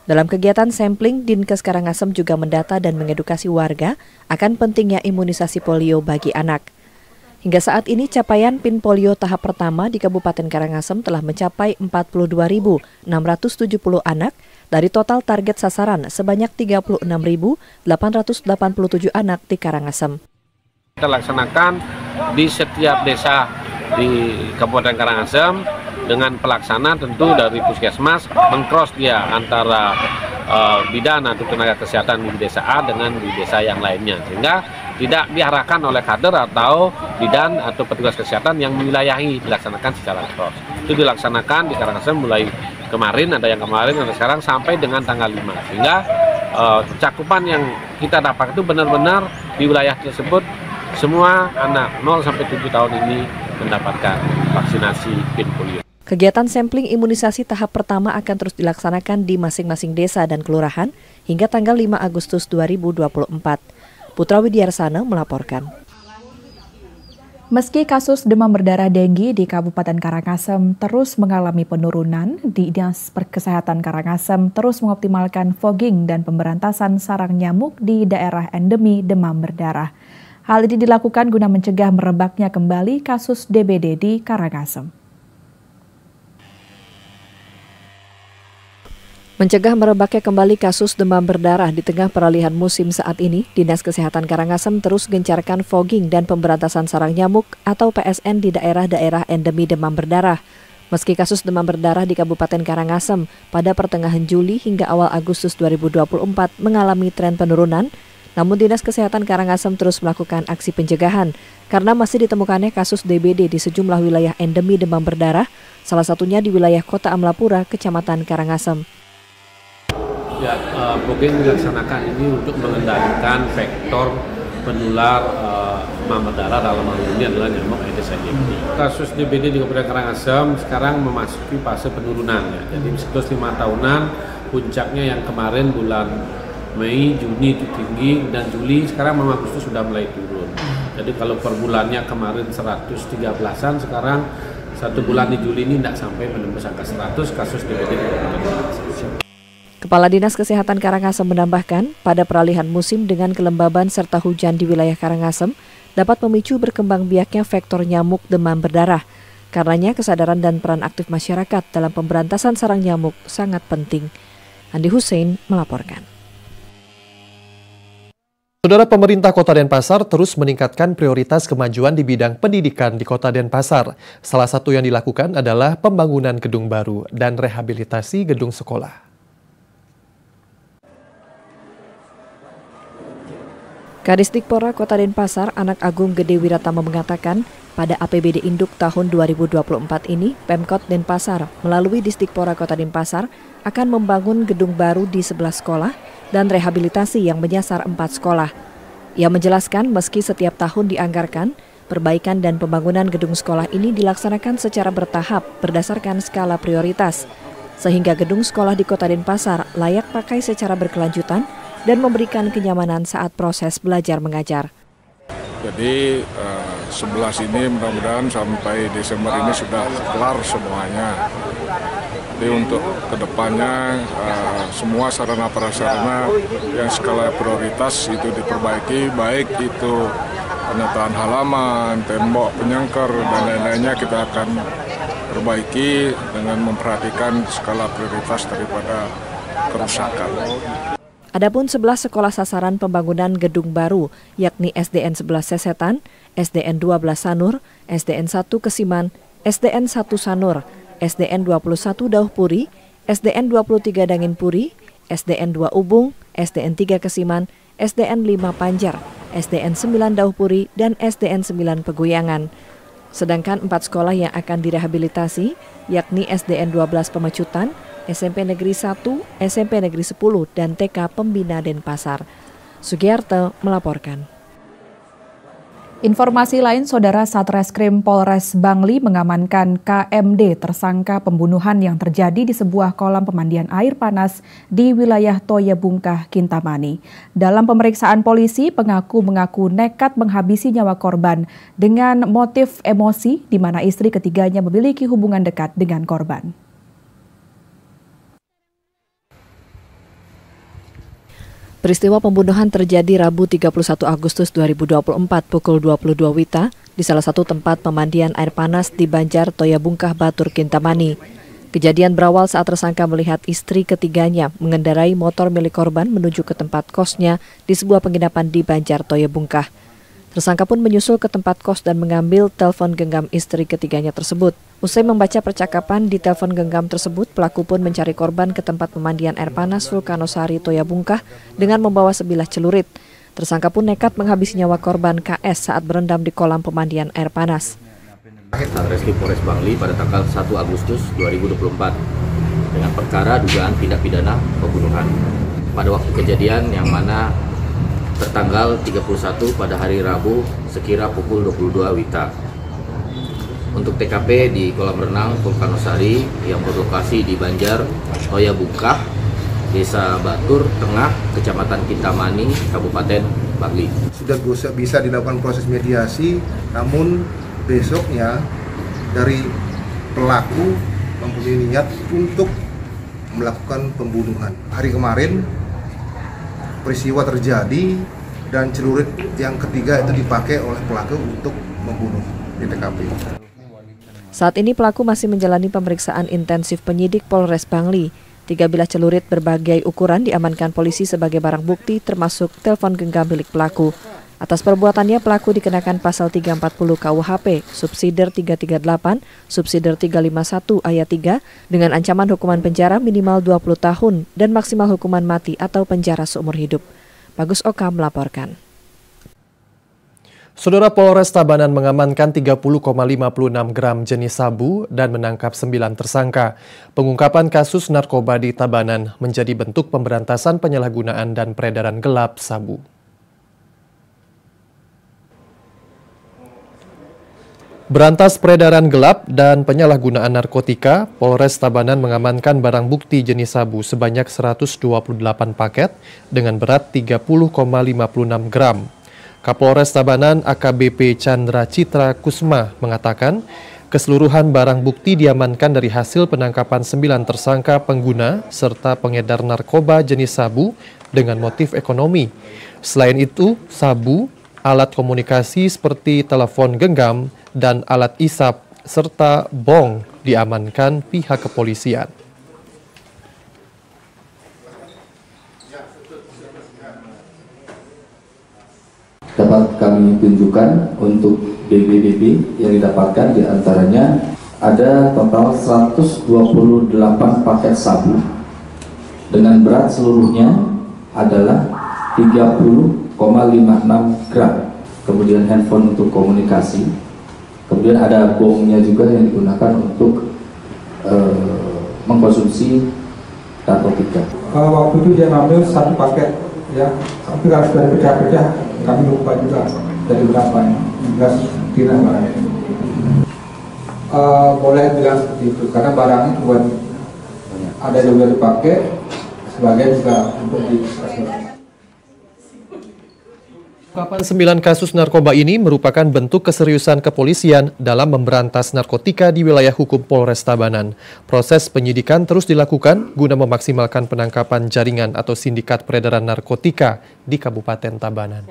Dalam kegiatan sampling, Dinkes Karangasem juga mendata dan mengedukasi warga akan pentingnya imunisasi polio bagi anak. Hingga saat ini capaian PIN polio tahap pertama di Kabupaten Karangasem telah mencapai 42.670 anak dari total target sasaran sebanyak 36.887 anak di Karangasem. Kita laksanakan di setiap desa di Kabupaten Karangasem dengan pelaksana tentu dari puskesmas mengcross dia antara bidan atau tenaga kesehatan di desa A dengan di desa yang lainnya, sehingga tidak diarahkan oleh kader atau bidan atau petugas kesehatan yang mewilayahi, dilaksanakan secara cross. Itu dilaksanakan di Karangasem mulai kemarin, ada yang kemarin, ada sekarang sampai dengan tanggal 5, sehingga cakupan yang kita dapat itu benar-benar di wilayah tersebut semua anak 0 sampai 7 tahun ini mendapatkan vaksinasi PIN polio. Kegiatan sampling imunisasi tahap pertama akan terus dilaksanakan di masing-masing desa dan kelurahan hingga tanggal 5 Agustus 2024. Putra Widiarsana melaporkan. Meski kasus demam berdarah denggi di Kabupaten Karangasem terus mengalami penurunan, Dinas Kesehatan Karangasem terus mengoptimalkan fogging dan pemberantasan sarang nyamuk di daerah endemi demam berdarah. Hal ini dilakukan guna mencegah merebaknya kembali kasus DBD di Karangasem. Mencegah merebaknya kembali kasus demam berdarah di tengah peralihan musim saat ini, Dinas Kesehatan Karangasem terus gencarkan fogging dan pemberantasan sarang nyamuk atau PSN di daerah-daerah endemi demam berdarah. Meski kasus demam berdarah di Kabupaten Karangasem pada pertengahan Juli hingga awal Agustus 2024 mengalami tren penurunan, namun Dinas Kesehatan Karangasem terus melakukan aksi pencegahan karena masih ditemukannya kasus DBD di sejumlah wilayah endemi demam berdarah, salah satunya di wilayah Kota Amlapura, Kecamatan Karangasem. Ya, fogging dilaksanakan ini untuk mengendalikan vektor penular demam berdarah, dalam hal ini adalah nyamuk Aedes aegypti. Kasus DBD di Kabupaten Karangasem sekarang memasuki fase penurunan. Ya. Jadi siklus 5 tahunan, puncaknya yang kemarin bulan Mei, Juni itu tinggi, dan Juli, sekarang Agustus sudah mulai turun. Jadi kalau per bulannya kemarin 113-an, sekarang 1 bulan di Juli ini tidak sampai menembus angka 100 kasus DBD di Kabupaten Karangasem. Kepala Dinas Kesehatan Karangasem menambahkan, pada peralihan musim dengan kelembaban serta hujan di wilayah Karangasem dapat memicu berkembang biaknya vektor nyamuk demam berdarah. Karenanya kesadaran dan peran aktif masyarakat dalam pemberantasan sarang nyamuk sangat penting. Andi Hussein melaporkan. Saudara, pemerintah Kota Denpasar terus meningkatkan prioritas kemajuan di bidang pendidikan di Kota Denpasar. Salah satu yang dilakukan adalah pembangunan gedung baru dan rehabilitasi gedung sekolah. Kadisdikpora Kota Denpasar, Anak Agung Gede Wiratama mengatakan, pada APBD Induk tahun 2024 ini, Pemkot Denpasar melalui Disdikpora Kota Denpasar akan membangun gedung baru di 11 sekolah dan rehabilitasi yang menyasar 4 sekolah. Ia menjelaskan meski setiap tahun dianggarkan, perbaikan dan pembangunan gedung sekolah ini dilaksanakan secara bertahap berdasarkan skala prioritas, sehingga gedung sekolah di Kota Denpasar layak pakai secara berkelanjutan dan memberikan kenyamanan saat proses belajar mengajar. Jadi 11 ini mudah-mudahan sampai Desember ini sudah kelar semuanya. Jadi untuk kedepannya semua sarana prasarana yang skala prioritas itu diperbaiki, baik itu penataan halaman, tembok, penyangkar, dan lain-lainnya kita akan perbaiki dengan memperhatikan skala prioritas daripada kerusakan. Adapun 11 sekolah sasaran pembangunan gedung baru, yakni SDN 11 Sesetan, SDN 12 Sanur, SDN 1 Kesiman, SDN 1 Sanur, SDN 21 Dauhpuri, SDN 23 Danginpuri, SDN 2 Ubung, SDN 3 Kesiman, SDN 5 Panjar, SDN 9 Dauhpuri, dan SDN 9 Peguyangan. Sedangkan 4 sekolah yang akan direhabilitasi, yakni SDN 12 Pemecutan, SMP Negeri 1, SMP Negeri 10, dan TK Pembina Denpasar. Sugiarto melaporkan. Informasi lain, Saudara, Satreskrim Polres Bangli mengamankan KMD tersangka pembunuhan yang terjadi di sebuah kolam pemandian air panas di wilayah Toya Bungkah, Kintamani. Dalam pemeriksaan polisi, pengaku mengaku nekat menghabisi nyawa korban dengan motif emosi di mana istri ketiganya memiliki hubungan dekat dengan korban. Peristiwa pembunuhan terjadi Rabu 31 Agustus 2024 pukul 22 WITA di salah satu tempat pemandian air panas di Banjar Toya Bungkah, Batur, Kintamani. Kejadian berawal saat tersangka melihat istri ketiganya mengendarai motor milik korban menuju ke tempat kosnya di sebuah penginapan di Banjar Toya Bungkah. Tersangka pun menyusul ke tempat kos dan mengambil telepon genggam istri ketiganya tersebut. Usai membaca percakapan di telepon genggam tersebut, pelaku pun mencari korban ke tempat pemandian air panas Vulkanosari Toya Bungkah dengan membawa sebilah celurit. Tersangka pun nekat menghabisi nyawa korban KS saat berendam di kolam pemandian air panas. Satreskrim Polres Bangli pada tanggal 1 Agustus 2024 dengan perkara dugaan tindak pidana pembunuhan. Pada waktu kejadian yang mana tertanggal 31 pada hari Rabu sekira pukul 22 WITA. Untuk TKP di kolam renang Vulkanosari yang berlokasi di Banjar Toya Bungkah, Desa Batur Tengah, Kecamatan Kintamani, Kabupaten Bangli. Sudah bisa dilakukan proses mediasi, namun besoknya dari pelaku mempunyai niat untuk melakukan pembunuhan. Hari kemarin peristiwa terjadi dan celurit yang ketiga itu dipakai oleh pelaku untuk membunuh di TKP. Saat ini pelaku masih menjalani pemeriksaan intensif penyidik Polres Bangli. 3 bilah celurit berbagai ukuran diamankan polisi sebagai barang bukti termasuk telepon genggam milik pelaku. Atas perbuatannya pelaku dikenakan pasal 340 KUHP, subsider 338, subsider 351 ayat 3 dengan ancaman hukuman penjara minimal 20 tahun dan maksimal hukuman mati atau penjara seumur hidup. Bagus Oka melaporkan. Saudara, Polres Tabanan mengamankan 30,56 gram jenis sabu dan menangkap 9 tersangka. Pengungkapan kasus narkoba di Tabanan menjadi bentuk pemberantasan penyalahgunaan dan peredaran gelap sabu. Berantas peredaran gelap dan penyalahgunaan narkotika, Polres Tabanan mengamankan barang bukti jenis sabu sebanyak 128 paket dengan berat 30,56 gram. Kapolres Tabanan AKBP Chandra Citra Kusma mengatakan, keseluruhan barang bukti diamankan dari hasil penangkapan 9 tersangka pengguna serta pengedar narkoba jenis sabu dengan motif ekonomi. Selain itu, sabu, alat komunikasi seperti telepon genggam, dan alat isap serta bong diamankan pihak kepolisian. Dapat kami tunjukkan untuk BBBB yang didapatkan diantaranya ada total 128 paket sabu dengan berat seluruhnya adalah 30,56 gram. Kemudian handphone untuk komunikasi. Kemudian ada bongnya juga yang digunakan untuk mengkonsumsi narkotika. Waktu itu dia ngambil 1 paket, ya, tapi kalau sudah pecah-pecah, kami lupa juga dari berapa ya, 11 kira barangnya. Boleh bilang seperti itu, karena barangnya buat ada juga dipakai, sebagian juga untuk dikasih. Pengungkapan 9 kasus narkoba ini merupakan bentuk keseriusan kepolisian dalam memberantas narkotika di wilayah hukum Polres Tabanan. Proses penyidikan terus dilakukan guna memaksimalkan penangkapan jaringan atau sindikat peredaran narkotika di Kabupaten Tabanan.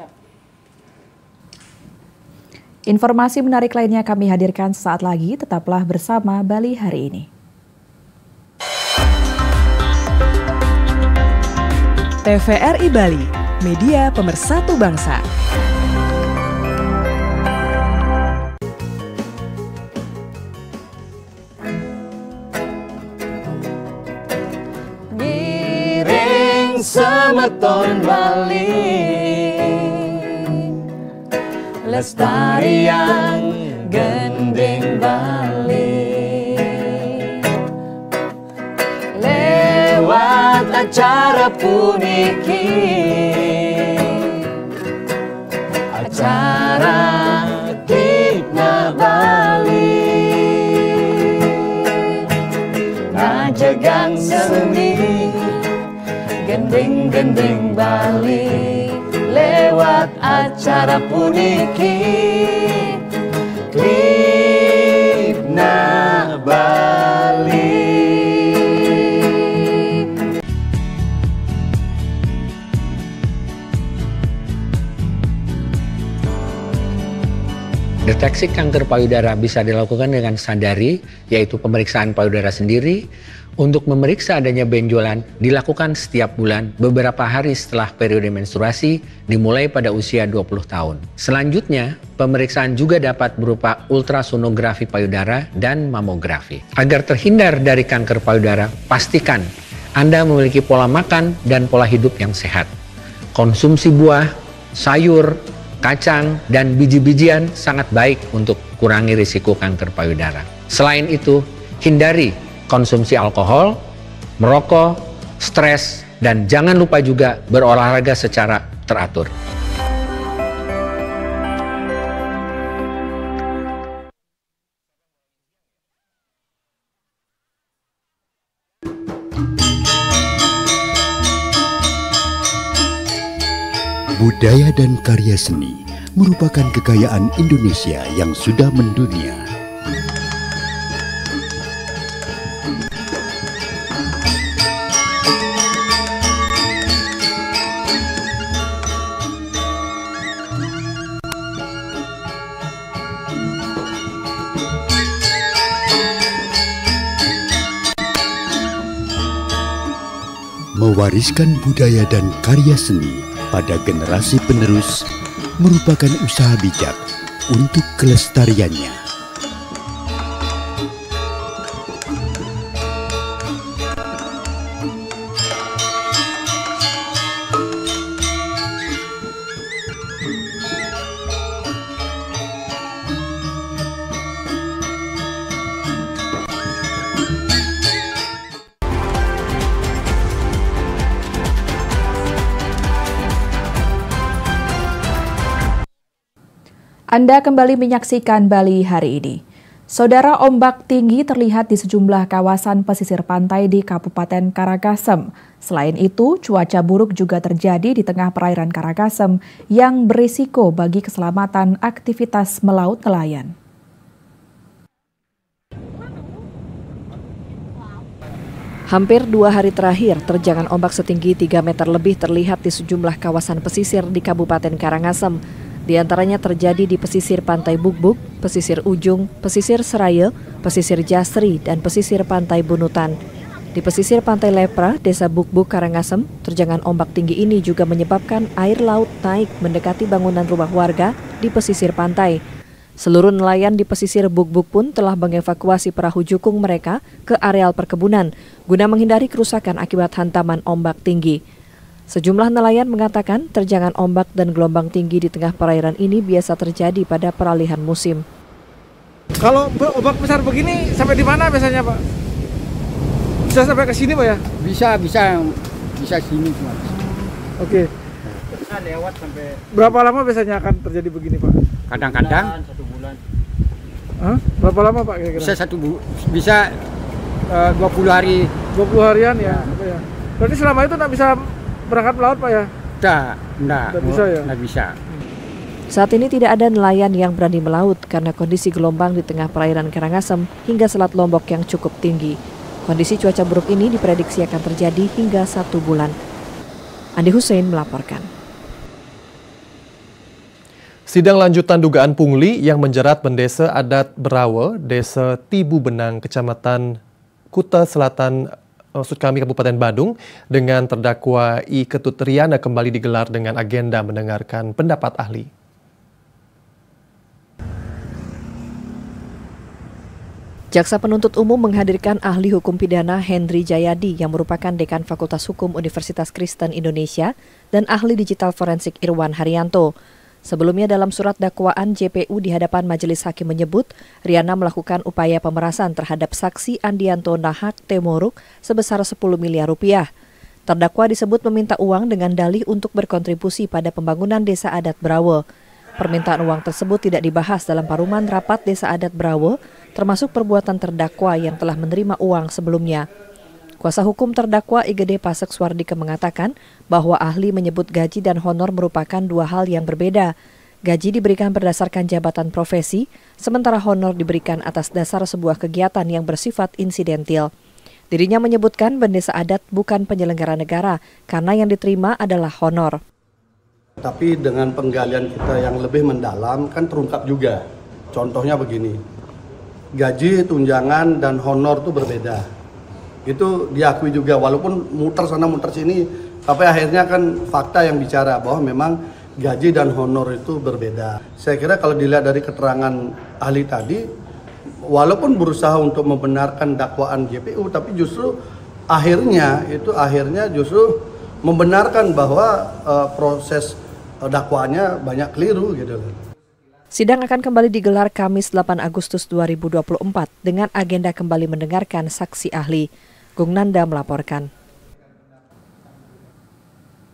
Informasi menarik lainnya kami hadirkan saat lagi, tetaplah bersama Bali Hari Ini. TVRI Bali, media pemersatu bangsa. Giring semeton Bali, lestarian gending Bali. Lewat acara puniki, acara Kipna Bali, ngajegang seni gending-gending Bali. Lewat acara puniki, Kipna Bali. Deteksi kanker payudara bisa dilakukan dengan sadari, yaitu pemeriksaan payudara sendiri. Untuk memeriksa adanya benjolan dilakukan setiap bulan beberapa hari setelah periode menstruasi dimulai pada usia 20 tahun. Selanjutnya, pemeriksaan juga dapat berupa ultrasonografi payudara dan mamografi. Agar terhindar dari kanker payudara, pastikan Anda memiliki pola makan dan pola hidup yang sehat. Konsumsi buah, sayur, kacang, dan biji-bijian sangat baik untuk kurangi risiko kanker payudara. Selain itu, hindari konsumsi alkohol, merokok, stres, dan jangan lupa juga berolahraga secara teratur. Budaya dan karya seni merupakan kekayaan Indonesia yang sudah mendunia. Mewariskan budaya dan karya seni pada generasi penerus merupakan usaha bijak untuk kelestariannya. Anda kembali menyaksikan Bali hari ini. Saudara, ombak tinggi terlihat di sejumlah kawasan pesisir pantai di Kabupaten Karangasem. Selain itu, cuaca buruk juga terjadi di tengah perairan Karangasem yang berisiko bagi keselamatan aktivitas melaut nelayan. Hampir 2 hari terakhir, terjangan ombak setinggi 3 meter lebih terlihat di sejumlah kawasan pesisir di Kabupaten Karangasem. Di antaranya terjadi di pesisir Pantai Bugbuk, pesisir Ujung, pesisir Seraya, pesisir Jasri, dan pesisir Pantai Bunutan. Di pesisir Pantai Lepra, Desa Bugbuk, Karangasem, terjangan ombak tinggi ini juga menyebabkan air laut naik mendekati bangunan rumah warga di pesisir pantai. Seluruh nelayan di pesisir Bugbuk pun telah mengevakuasi perahu jukung mereka ke areal perkebunan guna menghindari kerusakan akibat hantaman ombak tinggi. Sejumlah nelayan mengatakan terjangan ombak dan gelombang tinggi di tengah perairan ini biasa terjadi pada peralihan musim. Kalau ombak besar begini sampai di mana biasanya, Pak? Bisa sampai ke sini, Pak ya? Bisa sini cuma. Oke. Bisa lewat sampai. Berapa lama biasanya akan terjadi begini, Pak? Kadang-kadang 1 bulan. Hah? Berapa lama, Pak, kira-kira? Bisa 20 hari. 20 harian ya, Pak ya. Berarti selama itu nggak bisa berangkat melaut, Pak ya? Nggak bisa ya? Nggak bisa. Saat ini tidak ada nelayan yang berani melaut karena kondisi gelombang di tengah perairan Karangasem hingga Selat Lombok yang cukup tinggi. Kondisi cuaca buruk ini diprediksi akan terjadi hingga 1 bulan. Andi Hussein melaporkan. Sidang lanjutan dugaan pungli yang menjerat Bendesa Adat Berawe, Desa Tibu Benang, Kecamatan Kuta Selatan, Kabupaten Badung, dengan terdakwa I. Ketut Riana kembali digelar dengan agenda mendengarkan pendapat ahli. Jaksa penuntut umum menghadirkan ahli hukum pidana Hendri Jayadi yang merupakan Dekan Fakultas Hukum Universitas Kristen Indonesia dan ahli digital forensik Irwan Haryanto. Sebelumnya dalam surat dakwaan JPU di hadapan Majelis Hakim menyebut Riana melakukan upaya pemerasan terhadap saksi Andianto Nahak Temoruk sebesar 10 miliar rupiah. Terdakwa disebut meminta uang dengan dalih untuk berkontribusi pada pembangunan Desa Adat Berawe. Permintaan uang tersebut tidak dibahas dalam paruman rapat Desa Adat Berawe, termasuk perbuatan terdakwa yang telah menerima uang sebelumnya. Kuasa hukum terdakwa IGD Pasek Suardike mengatakan bahwa ahli menyebut gaji dan honor merupakan 2 hal yang berbeda. Gaji diberikan berdasarkan jabatan profesi, sementara honor diberikan atas dasar sebuah kegiatan yang bersifat insidentil. Dirinya menyebutkan Bendesa Adat bukan penyelenggara negara karena yang diterima adalah honor. Tapi dengan penggalian kita yang lebih mendalam kan terungkap juga. Contohnya begini, gaji, tunjangan, dan honor itu berbeda. Itu diakui juga, walaupun muter sana muter sini, tapi akhirnya kan fakta yang bicara bahwa memang gaji dan honor itu berbeda. Saya kira kalau dilihat dari keterangan ahli tadi, walaupun berusaha untuk membenarkan dakwaan JPU, tapi justru akhirnya justru membenarkan bahwa proses dakwaannya banyak keliru gitu. Sidang akan kembali digelar Kamis 8 Agustus 2024 dengan agenda kembali mendengarkan saksi ahli. Gung Nanda melaporkan.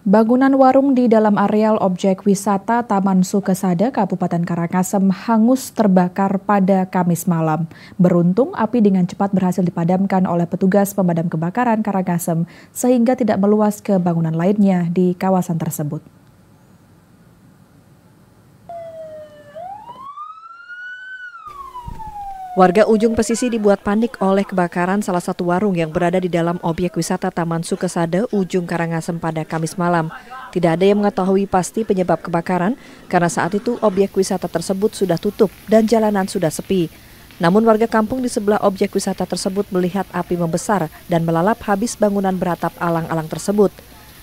Bangunan warung di dalam areal objek wisata Taman Sukesada, Kabupaten Karangasem hangus terbakar pada Kamis malam. Beruntung api dengan cepat berhasil dipadamkan oleh petugas pemadam kebakaran Karangasem sehingga tidak meluas ke bangunan lainnya di kawasan tersebut. Warga ujung pesisir dibuat panik oleh kebakaran salah satu warung yang berada di dalam objek wisata Taman Sukesada, ujung Karangasem pada Kamis malam. Tidak ada yang mengetahui pasti penyebab kebakaran karena saat itu objek wisata tersebut sudah tutup dan jalanan sudah sepi. Namun warga kampung di sebelah objek wisata tersebut melihat api membesar dan melalap habis bangunan beratap alang-alang tersebut.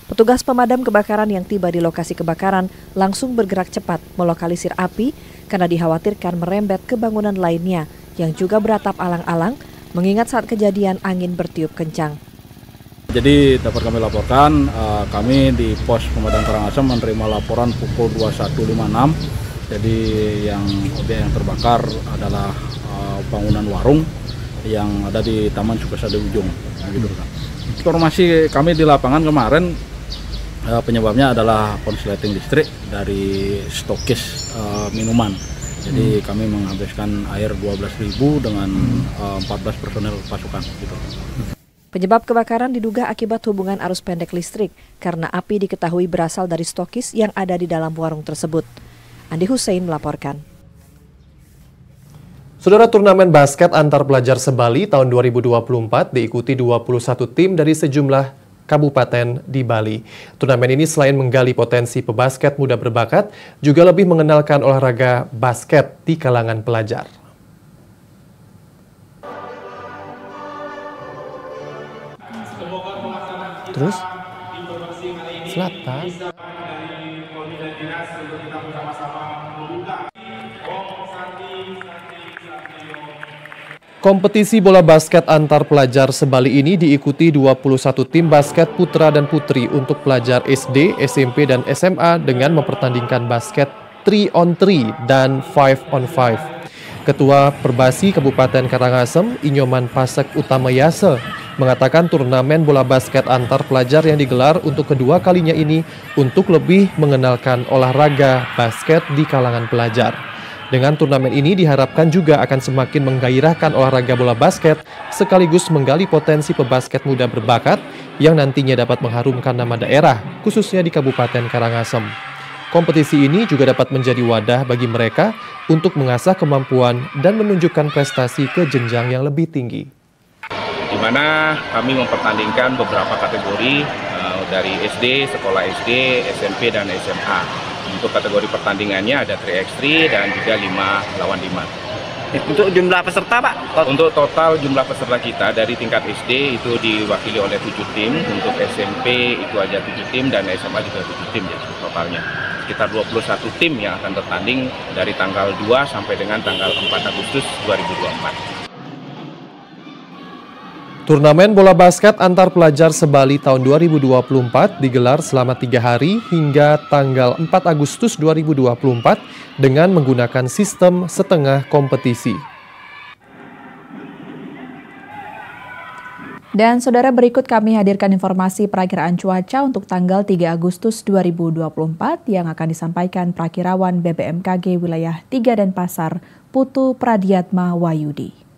Petugas pemadam kebakaran yang tiba di lokasi kebakaran langsung bergerak cepat melokalisir api karena dikhawatirkan merembet ke bangunan lainnya yang juga beratap alang-alang, mengingat saat kejadian angin bertiup kencang. Jadi dapat kami laporkan, kami di pos pemadam Karangasem menerima laporan pukul 21.56. Jadi objek yang terbakar adalah bangunan warung yang ada di Taman Sukesada ujung. Gitu, kan. Informasi kami di lapangan kemarin penyebabnya adalah konsleting listrik dari stokis minuman. Jadi kami menghabiskan air 12.000 dengan 14 personel pasukan. Gitu. Penyebab kebakaran diduga akibat hubungan arus pendek listrik karena api diketahui berasal dari stokis yang ada di dalam warung tersebut. Andi Hussein melaporkan. Saudara, turnamen basket antar pelajar se-Bali tahun 2024 diikuti 21 tim dari sejumlah kabupaten di Bali. Turnamen ini selain menggali potensi pebasket muda berbakat, juga lebih mengenalkan olahraga basket di kalangan pelajar. Terus, selatan. Kompetisi bola basket antar pelajar se-Bali ini diikuti 21 tim basket putra dan putri untuk pelajar SD, SMP, dan SMA dengan mempertandingkan basket 3-on-3 dan 5-on-5. Ketua Perbasi Kabupaten Karangasem, Inyoman Pasek Utamayase, mengatakan turnamen bola basket antar pelajar yang digelar untuk kedua kalinya ini untuk lebih mengenalkan olahraga basket di kalangan pelajar. Dengan turnamen ini diharapkan juga akan semakin menggairahkan olahraga bola basket sekaligus menggali potensi pebasket muda berbakat yang nantinya dapat mengharumkan nama daerah, khususnya di Kabupaten Karangasem. Kompetisi ini juga dapat menjadi wadah bagi mereka untuk mengasah kemampuan dan menunjukkan prestasi ke jenjang yang lebih tinggi. Di mana kami mempertandingkan beberapa kategori dari SD, sekolah SD, SMP, dan SMA. Untuk kategori pertandingannya ada 3x3 dan juga 5 lawan 5. Untuk jumlah peserta, Pak? Untuk total jumlah peserta kita dari tingkat SD itu diwakili oleh 7 tim, untuk SMP itu aja 7 tim, dan SMA juga 7 tim ya totalnya. Sekitar 21 tim yang akan bertanding dari tanggal 2 sampai dengan tanggal 4 Agustus 2024. Turnamen bola basket antar pelajar se-Bali tahun 2024 digelar selama 3 hari hingga tanggal 4 Agustus 2024 dengan menggunakan sistem setengah kompetisi. Dan saudara, berikut kami hadirkan informasi perakiraan cuaca untuk tanggal 3 Agustus 2024 yang akan disampaikan Prakirawan BBMKG wilayah 3 Denpasar, Putu Pradiatma Wayudi.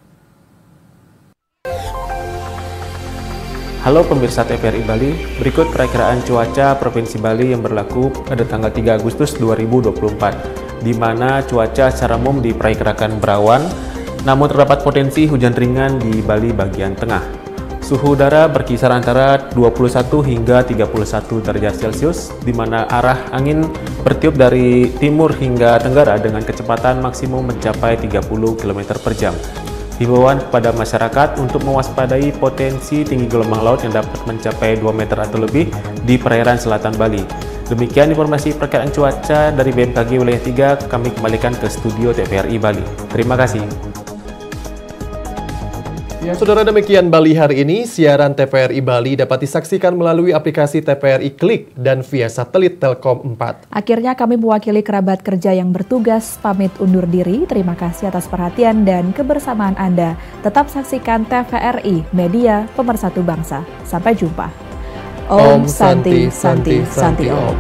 Halo pemirsa TVRI Bali, berikut perakiraan cuaca Provinsi Bali yang berlaku pada tanggal 3 Agustus 2024, di mana cuaca secara umum diperkirakan berawan, namun terdapat potensi hujan ringan di Bali bagian tengah. Suhu udara berkisar antara 21 hingga 31 derajat Celcius, di mana arah angin bertiup dari timur hingga tenggara dengan kecepatan maksimum mencapai 30 km per jam. Himbauan kepada masyarakat untuk mewaspadai potensi tinggi gelombang laut yang dapat mencapai 2 meter atau lebih di perairan selatan Bali. Demikian informasi perkiraan cuaca dari BMKG wilayah 3, kami kembalikan ke studio TVRI Bali. Terima kasih. Ya, saudara, demikian Bali hari ini. Siaran TVRI Bali dapat disaksikan melalui aplikasi TVRI Klik dan via satelit Telkom 4. Akhirnya kami mewakili kerabat kerja yang bertugas pamit undur diri. Terima kasih atas perhatian dan kebersamaan Anda. Tetap saksikan TVRI, media pemersatu bangsa. Sampai jumpa. Om Santi Santi Santi Om.